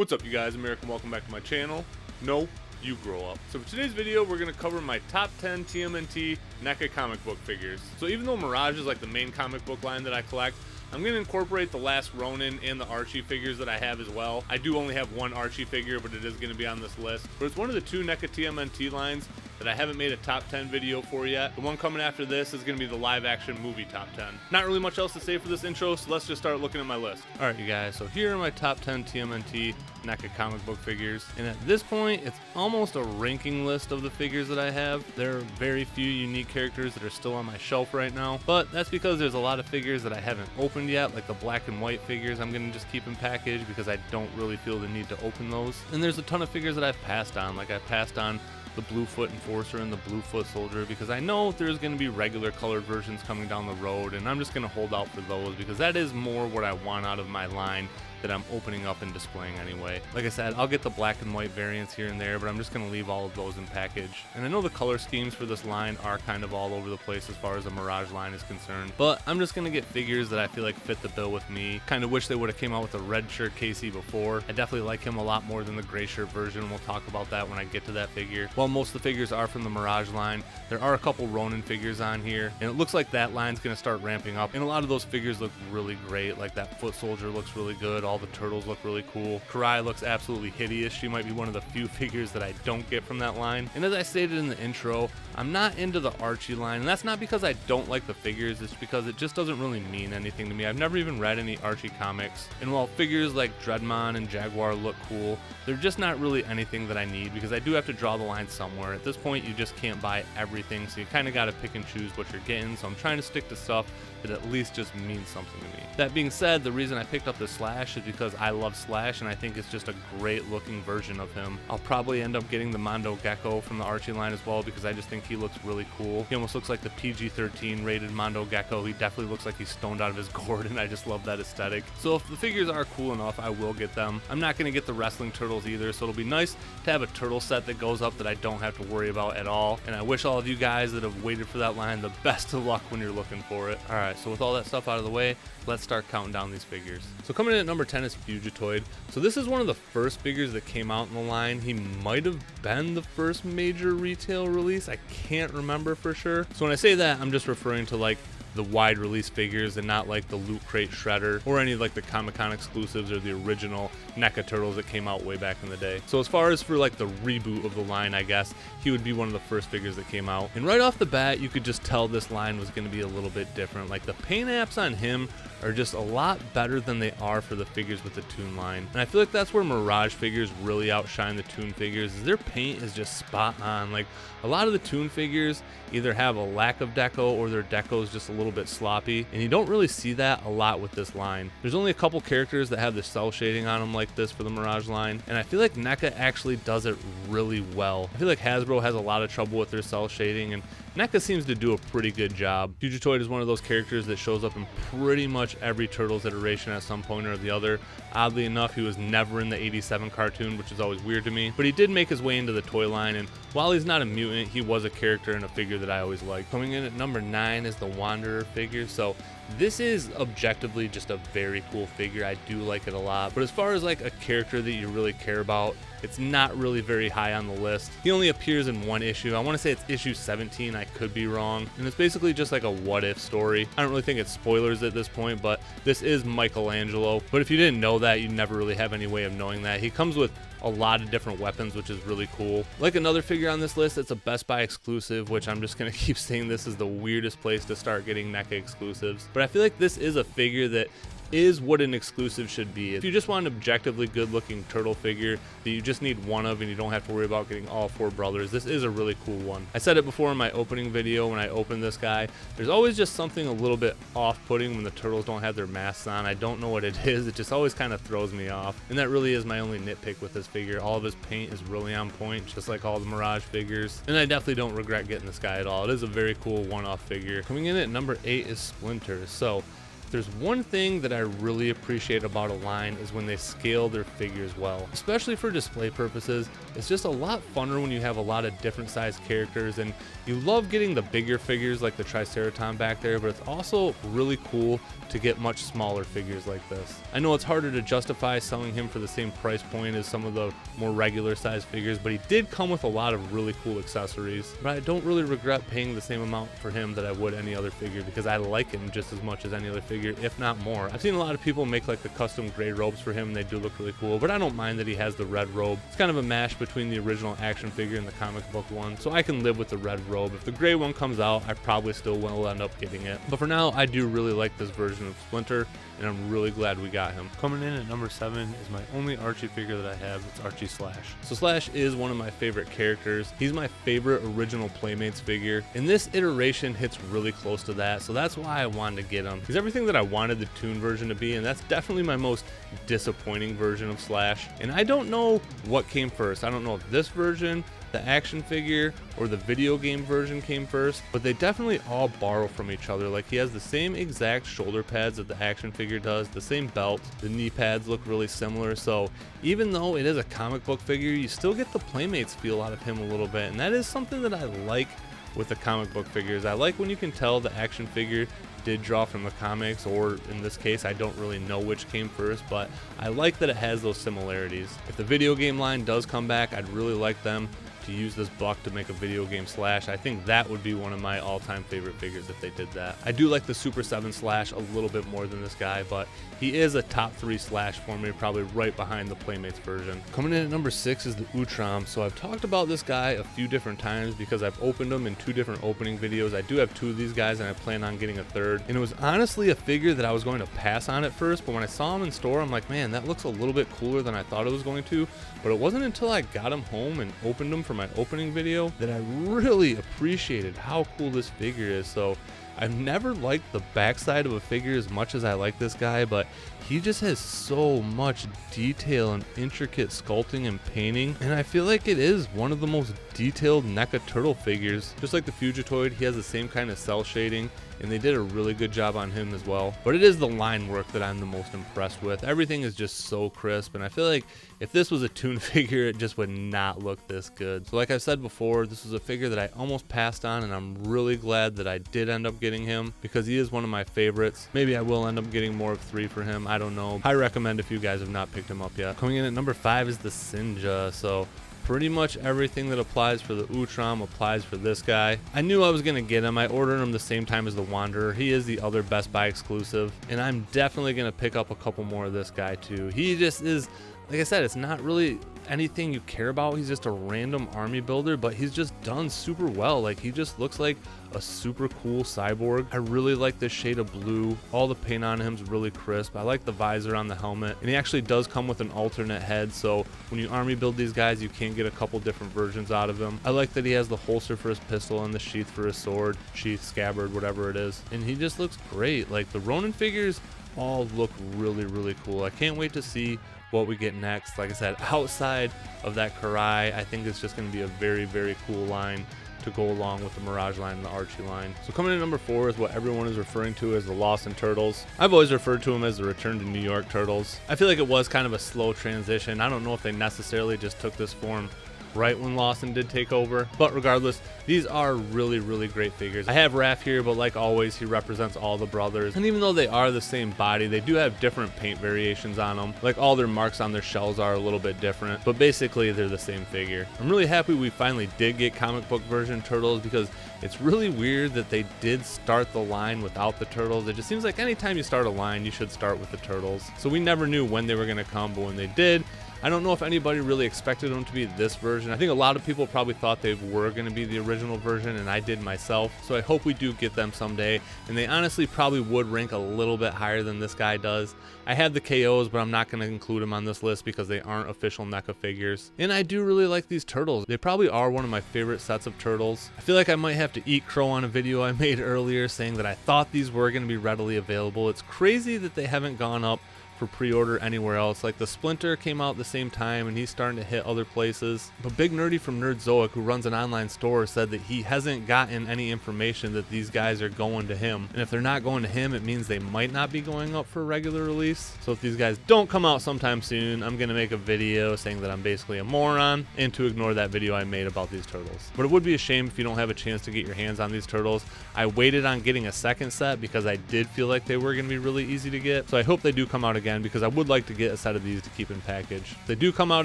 What's up, you guys? American, welcome back to my channel. No, you grow up. So for today's video, we're going to cover my top 10 TMNT NECA comic book figures. So even though Mirage is like the main comic book line that I collect, I'm going to incorporate the last Ronin and the Archie figures that I have as well. I do only have one Archie figure, but it is going to be on this list. But it's one of the two NECA TMNT lines that I haven't made a top 10 video for yet. The one coming after this is going to be the live action movie top 10. Not really much else to say for this intro, so let's just start looking at my list. Alright, you guys, so here are my top 10 TMNT NECA comic book figures. And at this point, it's almost a ranking list of the figures that I have. There are very few unique characters that are still on my shelf right now, but that's because there's a lot of figures that I haven't opened yet, like the black and white figures I'm going to just keep in package because I don't really feel the need to open those. And there's a ton of figures that I've passed on, like I passed on the Bluefoot Enforcer and the Bluefoot Soldier because I know there's going to be regular colored versions coming down the road, and I'm just going to hold out for those because that is more what I want out of my line that I'm opening up and displaying anyway. Like I said, I'll get the black and white variants here and there, but I'm just going to leave all of those in package. And I know the color schemes for this line are kind of all over the place as far as the Mirage line is concerned, but I'm just going to get figures that I feel like fit the bill with me. Kind of wish they would have came out with a red shirt Casey before. I definitely like him a lot more than the gray shirt version. We'll talk about that when I get to that figure. While most of the figures are from the Mirage line, there are a couple Ronin figures on here, and it looks like that line's going to start ramping up. And a lot of those figures look really great. Like that Foot Soldier looks really good. All the turtles look really cool. Karai looks absolutely hideous. She might be one of the few figures that I don't get from that line. And as I stated in the intro, I'm not into the Archie line, and that's not because I don't like the figures, it's because it just doesn't really mean anything to me. I've never even read any Archie comics, and while figures like Dreadmon and Jaguar look cool, they're just not really anything that I need because I do have to draw the line somewhere. At this point, you just can't buy everything, so you kind of got to pick and choose what you're getting, so I'm trying to stick to stuff that at least just means something to me. That being said, the reason I picked up the Slash is because I love Slash, and I think it's just a great looking version of him. I'll probably end up getting the Mondo Gecko from the Archie line as well because I just think he looks really cool. He almost looks like the PG-13 rated Mondo Gecko. He definitely looks like he's stoned out of his gourd, and I just love that aesthetic. So if the figures are cool enough, I will get them. I'm not going to get the wrestling turtles either, so it'll be nice to have a turtle set that goes up that I don't have to worry about at all. And I wish all of you guys that have waited for that line the best of luck when you're looking for it. Alright, so with all that stuff out of the way, let's start counting down these figures. So coming in at number 10 is Fugitoid. So this is one of the first figures that came out in the line. He might have been the first major retail release. I can't remember for sure. So when I say that, I'm just referring to like the wide release figures and not like the Loot Crate Shredder or any of like the Comic-Con exclusives or the original NECA Turtles that came out way back in the day. So as far as for like the reboot of the line, I guess he would be one of the first figures that came out. And right off the bat, you could just tell this line was going to be a little bit different. Like the paint apps on him are just a lot better than they are for the figures with the Toon line. And I feel like that's where Mirage figures really outshine the Toon figures, is their paint is just spot on. Like a lot of the Toon figures either have a lack of deco or their deco is just a little bit sloppy, and you don't really see that a lot with this line. There's only a couple characters that have the cell shading on them like this for the Mirage line, and I feel like NECA actually does it really well. I feel like Hasbro has a lot of trouble with their cell shading, and NECA seems to do a pretty good job. Fugitoid is one of those characters that shows up in pretty much every Turtles iteration at some point or the other. Oddly enough, he was never in the 87 cartoon, which is always weird to me, but he did make his way into the toy line, and while he's not a mutant, he was a character and a figure that I always liked. Coming in at number 9 is the Wanderer figure. So this is objectively just a very cool figure. I do like it a lot, but as far as like a character that you really care about, it's not really very high on the list. He only appears in one issue. I want to say it's issue 17. I could be wrong. And it's basically just like a what if story. I don't really think it's spoilers at this point, but this is Michelangelo. But if you didn't know that, you never really have any way of knowing that. He comes with a lot of different weapons, which is really cool. Like another figure on this list, it's a Best Buy exclusive, which I'm just going to keep saying this is the weirdest place to start getting NECA exclusives. But I feel like this is a figure that is what an exclusive should be. If you just want an objectively good looking turtle figure that you just need one of and you don't have to worry about getting all 4 brothers, this is a really cool one. I said it before in my opening video when I opened this guy, there's always just something a little bit off-putting when the turtles don't have their masks on. I don't know what it is, it just always kind of throws me off, and that really is my only nitpick with this figure. All of his paint is really on point, just like all the Mirage figures, and I definitely don't regret getting this guy at all. It is a very cool one-off figure. Coming in at number 8 is Splinter. So there's one thing that I really appreciate about a line is when they scale their figures well, especially for display purposes. It's just a lot funner when you have a lot of different sized characters, and you love getting the bigger figures like the Triceraton back there, but it's also really cool to get much smaller figures like this. I know it's harder to justify selling him for the same price point as some of the more regular sized figures, but he did come with a lot of really cool accessories. But I don't really regret paying the same amount for him that I would any other figure, because I like him just as much as any other figure, if not more. I've seen a lot of people make like the custom gray robes for him, and they do look really cool, but I don't mind that he has the red robe. It's kind of a mash between the original action figure and the comic book one, so I can live with the red robe. If the gray one comes out, I probably still will end up getting it. But for now, I do really like this version of Splinter, and I'm really glad we got him. Coming in at number 7 is my only Archie figure that I have. It's Archie Slash. So Slash is one of my favorite characters. He's my favorite original Playmates figure, and this iteration hits really close to that, so that's why I wanted to get him. He's everything that I wanted the Toon version to be, and that's definitely my most disappointing version of Slash. And I don't know what came first. I don't know if this version, the action figure, or the video game version came first, but they definitely all borrow from each other. Like, he has the same exact shoulder pads that the action figure does, the same belt, the knee pads look really similar, so even though it is a comic book figure, you still get the Playmates feel out of him a little bit, and that is something that I like with the comic book figures. I like when you can tell the action figure did draw from the comics, or in this case, I don't really know which came first, but I like that it has those similarities. If the video game line does come back, I'd really like them to use this buck to make a video game Slash. I think that would be one of my all-time favorite figures if they did that. I do like the Super 7 Slash a little bit more than this guy, but he is a top 3 Slash for me, probably right behind the Playmates version. Coming in at number 6 is the Urum. So I've talked about this guy a few different times because I've opened him in 2 different opening videos. I do have 2 of these guys, and I plan on getting a 3rd. And it was honestly a figure that I was going to pass on at first, but when I saw him in store, I'm like, man, that looks a little bit cooler than I thought it was going to. But it wasn't until I got him home and opened him for my opening video that I really appreciated how cool this figure is. So I've never liked the backside of a figure as much as I like this guy, but he just has so much detail and intricate sculpting and painting, and I feel like it is one of the most detailed NECA turtle figures. Just like the fugitoid, he has the same kind of cell shading, and they did a really good job on him as well. But it is the line work that I'm the most impressed with. Everything is just so crisp, and I feel like if this was a Toon figure, it just would not look this good. So like I said before, this was a figure that I almost passed on, and I'm really glad that I did end up getting him because he is one of my favorites. Maybe I will end up getting more of 3 for him, I don't know. I recommend if you guys have not picked him up yet. Coming in at number 5 is the Sinja. So pretty much everything that applies for the Urum applies for this guy. I knew I was going to get him. I ordered him the same time as the Wanderer. He is the other Best Buy exclusive, and I'm definitely going to pick up a couple more of this guy too. He just is, like I said, it's not really anything you care about. He's just a random army builder, but he's just done super well. Like, he just looks like a super cool cyborg. I really like this shade of blue. All the paint on him is really crisp. I like the visor on the helmet, and he actually does come with an alternate head, so when you army build these guys, you can get a couple different versions out of him. I like that he has the holster for his pistol and the sheath for his sword, sheath, scabbard, whatever it is, and he just looks great. Like, the Ronin figures all look really, really cool. I can't wait to see what we get next. Like I said, outside of that Karai, I think it's just going to be a very, very cool line to go along with the Mirage line and the Archie line. So coming in at number 4 is what everyone is referring to as the Lost in Turtles. I've always referred to them as the Return to New York Turtles. I feel like it was kind of a slow transition. I don't know if they necessarily just took this form right when Lawson did take over, but regardless, these are really, really great figures. I have Raph here, but like always, he represents all the brothers, and even though they are the same body, they do have different paint variations on them. Like, all their marks on their shells are a little bit different, but basically they're the same figure. I'm really happy we finally did get comic book version Turtles, because it's really weird that they did start the line without the Turtles. It just seems like anytime you start a line, you should start with the Turtles. So we never knew when they were going to come, but when they did, I don't know if anybody really expected them to be this version. I think a lot of people probably thought they were going to be the original version, and I did myself. So I hope we do get them someday, and they honestly probably would rank a little bit higher than this guy does. I have the KOs, but I'm not going to include them on this list because they aren't official NECA figures. And I do really like these turtles. They probably are one of my favorite sets of turtles. I feel like I might have to eat crow on a video I made earlier saying that I thought these were going to be readily available. It's crazy that they haven't gone up for pre-order anywhere else. Like the Splinter came out at the same time and he's starting to hit other places. But Big Nerdy from Nerdzoic, who runs an online store, said that he hasn't gotten any information that these guys are going to him. And if they're not going to him, it means they might not be going up for regular release. So if these guys don't come out sometime soon, I'm gonna make a video saying that I'm basically a moron and to ignore that video I made about these turtles. But it would be a shame if you don't have a chance to get your hands on these turtles. I waited on getting a second set because I did feel like they were gonna be really easy to get. So I hope they do come out again because I would like to get a set of these to keep in package. If they do come out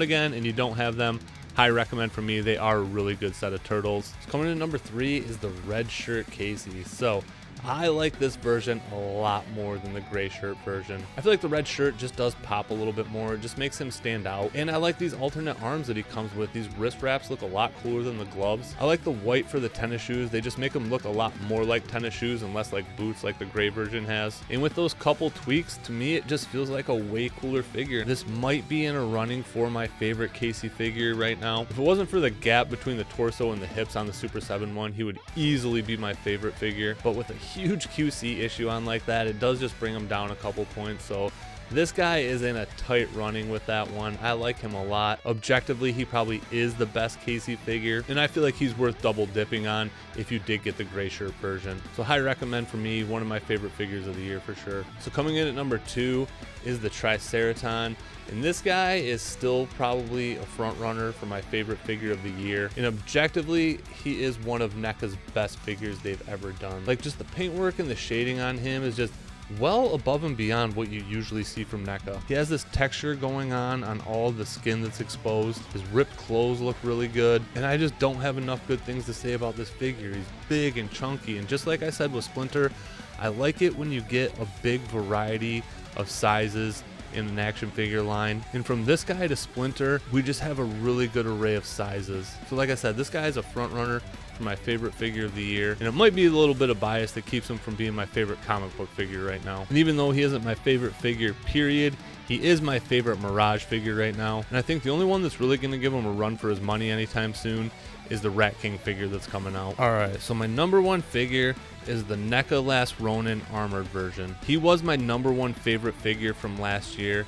again and you don't have them, high recommend for me. They are a really good set of turtles. So coming in at number 3 is the red shirt Casey. So I like this version a lot more than the gray shirt version. I feel like the red shirt just does pop a little bit more. It just makes him stand out. And I like these alternate arms that he comes with. These wrist wraps look a lot cooler than the gloves. I like the white for the tennis shoes. They just make them look a lot more like tennis shoes and less like boots like the gray version has. And with those couple tweaks, to me, it just feels like a way cooler figure. This might be in a running for my favorite Casey figure right now. If it wasn't for the gap between the torso and the hips on the Super 7 one, he would easily be my favorite figure. But with a huge QC issue on like that, it does just bring him down a couple points. So this guy is in a tight running with that one. I like him a lot. Objectively, he probably is the best Casey figure, and I feel like he's worth double dipping on if you did get the gray shirt version. So high recommend for me, one of my favorite figures of the year for sure. So coming in at number 2 is the Triceraton. And this guy is still probably a front runner for my favorite figure of the year. And objectively, he is one of NECA's best figures they've ever done. Like just the paintwork and the shading on him is just well above and beyond what you usually see from NECA. He has this texture going on all the skin that's exposed. His ripped clothes look really good. And I just don't have enough good things to say about this figure. He's big and chunky. And just like I said with Splinter, I like it when you get a big variety of sizes in an action figure line. And from this guy to Splinter, we just have a really good array of sizes. So like I said, this guy is a front runner for my favorite figure of the year, and it might be a little bit of bias that keeps him from being my favorite comic book figure right now. And even though he isn't my favorite figure period, he is my favorite Mirage figure right now. And I think the only one that's really going to give him a run for his money anytime soon is the Rat King figure that's coming out. Alright, so my number 1 figure is the NECA Last Ronin armored version. He was my number 1 favorite figure from last year.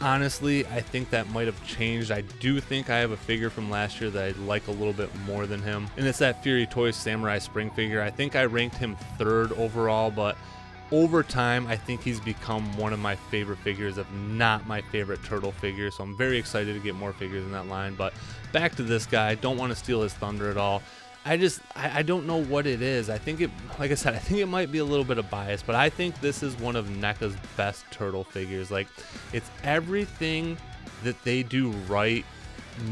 Honestly, I think that might have changed. I do think I have a figure from last year that I like a little bit more than him, and it's that Fury Toys Samurai Spring figure. I think I ranked him 3rd overall, but over time, I think he's become one of my favorite figures, if not my favorite turtle figure. So I'm very excited to get more figures in that line. But back to this guy, I don't want to steal his thunder at all. I don't know what it is. I think it, like I said, I think it might be a little bit of bias, but I think this is one of NECA's best turtle figures. Like, it's everything that they do right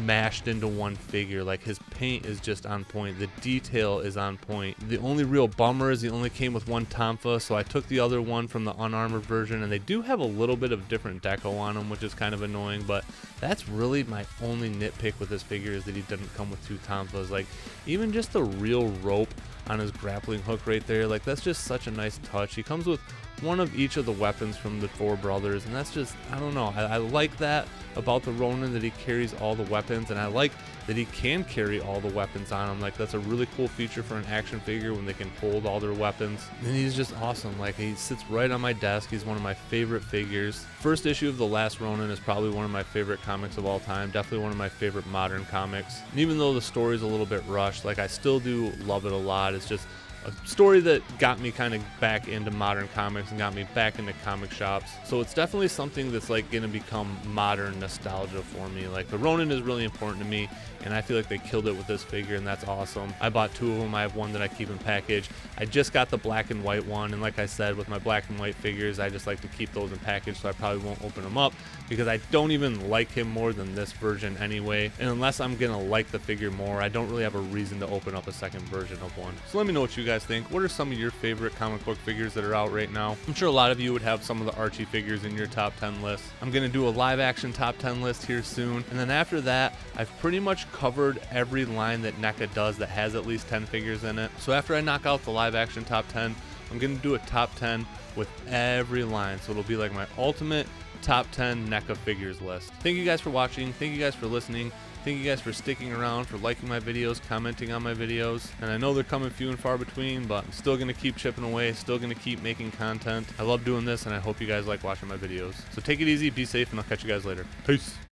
mashed into one figure. Like, his paint is just on point, the detail is on point. The only real bummer is he only came with 1 Tonfa, so I took the other one from the unarmored version, and they do have a little bit of different deco on them, which is kind of annoying. But that's really my only nitpick with this figure, is that he didn't come with 2 Tonfas. Like, even just the real rope on his grappling hook right there, like, that's just such a nice touch. He comes with 1 of each of the weapons from the 4 brothers, and that's just, I don't know, I like that about the Ronin, that he carries all the weapons, and I like that he can carry all the weapons on him. Like, that's a really cool feature for an action figure when they can hold all their weapons. And he's just awesome. Like, he sits right on my desk. He's one of my favorite figures. First issue of The Last Ronin is probably one of my favorite comics of all time. Definitely one of my favorite modern comics. And even though the story's a little bit rushed, like, I still do love it a lot. It's just a story that got me kind of back into modern comics and got me back into comic shops. So it's definitely something that's like going to become modern nostalgia for me. Like, the Ronin is really important to me, and I feel like they killed it with this figure, and that's awesome. I bought 2 of them. I have 1 that I keep in package. I just got the black and white one, and like I said, with my black and white figures, I just like to keep those in package, so I probably won't open them up because I don't even like him more than this version anyway. And unless I'm gonna like the figure more, I don't really have a reason to open up a second version of one. So let me know what you guys think. What are some of your favorite comic book figures that are out right now? I'm sure a lot of you would have some of the Archie figures in your top 10 list. I'm gonna do a live action top 10 list here soon, and then after that, I've pretty much covered every line that NECA does that has at least 10 figures in it. So after I knock out the live action top 10, I'm gonna do a top 10 with every line. So it'll be like my ultimate top 10 NECA figures list. Thank you guys for watching. Thank you guys for listening. Thank you guys for sticking around, for liking my videos, commenting on my videos. And I know they're coming few and far between, but I'm still going to keep chipping away, still going to keep making content. I love doing this, and I hope you guys like watching my videos. So take it easy, be safe, and I'll catch you guys later. Peace.